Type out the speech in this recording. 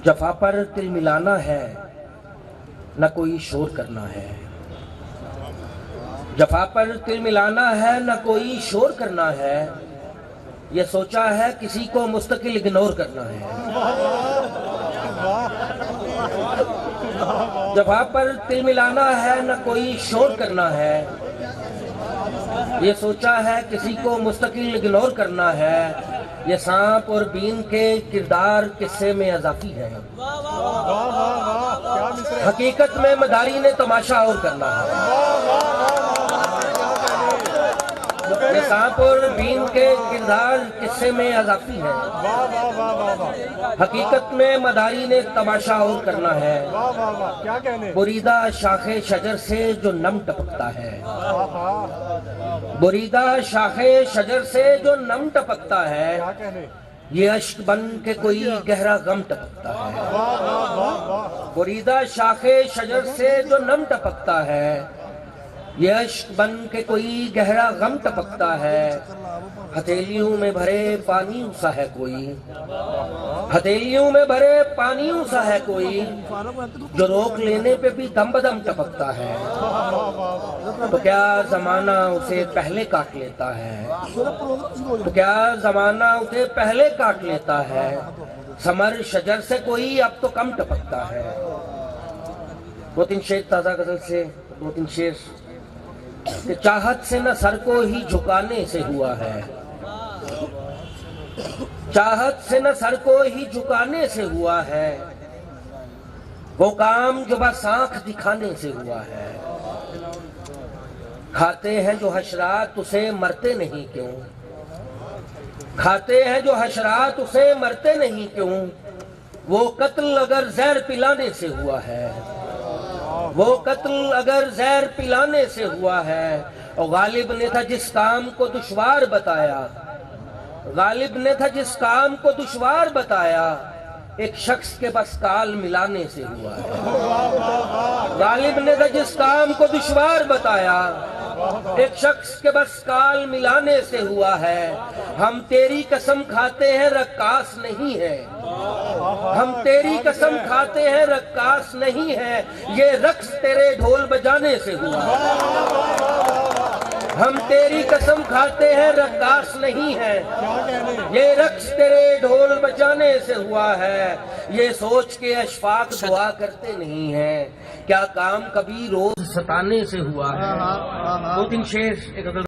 جفا پر تل ملانا ہے نہ کوئی شور کرنا ہے، جفا پر تل ملانا ہے نہ کوئی شور کرنا ہے، یہ سوچا ہے کسی کو مستقل اگنور کرنا ہے۔ جفا پر تل ملانا ہے نہ کوئی شور کرنا ہے، یہ سوچا ہے کسی کو مستقل اگنور کرنا ہے، یہ سانپ اور بین کے کردار قصے میں اضافی ہے، حقیقت میں مداری نے تماشا اور کرنا ہے۔ یہ سانپ اور بین کے کردار قصے میں اضافی ہے، حقیقت میں مداری نے تماشا اور کرنا ہے۔ بریدہ شاخ شجر سے جو نم ٹپکتا ہے، بریدہ شاخ شجر سے جو نم ٹپکتا ہے، یہ اشک بن کے کوئی گہرا غم ٹپکتا ہے۔ بریدہ شاخ شجر سے جو نم ٹپکتا ہے، یہ عشق بن کے کوئی گہرا غم ٹپکتا ہے۔ ہتھیلیوں میں بھرے پانیوں سا ہے کوئی، ہتھیلیوں میں بھرے پانیوں سا ہے کوئی، جو روک لینے پہ بھی دم بدم ٹپکتا ہے۔ تو کیا زمانہ اسے پہلے کاٹ لیتا ہے، تو کیا زمانہ اسے پہلے کاٹ لیتا ہے، ثمر شجر سے کوئی اب تو کم ٹپکتا ہے۔ دو تین شعر تازہ غزل سے، دو تین شعر کہ چاہت سے نہ سر کو ہی جھکانے سے ہوا ہے، چاہت سے نہ سر کو ہی جھکانے سے ہوا ہے، وہ کام جو بس آنکھ دکھانے سے ہوا ہے۔ کھاتے ہیں جو حشرات اسے مرتے نہیں کیوں، کھاتے ہیں جو حشرات اسے مرتے نہیں کیوں، وہ قتل اگر زہر پلانے سے ہوا ہے، وہ قتل اگر زہر پلانے سے ہوا ہے۔ اور غالب نے تھا جس کام کو دشوار بتایا، غالب نے تھا جس کام کو دشوار بتایا، ایک شخص کے بس کال ملانے سے ہوا ہے۔ غالب نے تھا جس کام کو دشوار بتایا، ایک شخص کے بس کال ملانے سے ہوا ہے۔ ہم تیری قسم کھاتے ہیں رقاص نہیں ہے، ہم تیری قسم کھاتے ہیں رقاص نہیں ہے، یہ رقص تیرے ڈھول بجانے سے ہوا ہے۔ ہم تیری قسم کھاتے ہیں رقاص نہیں ہے، یہ رقص تیرے ڈھول بجانے سے ہوا ہے۔ یہ سوچ کے اشفاق دعا کرتے نہیں ہیں، کیا کام کبھی روز ستانے سے ہوا ہے۔ دو تین شعر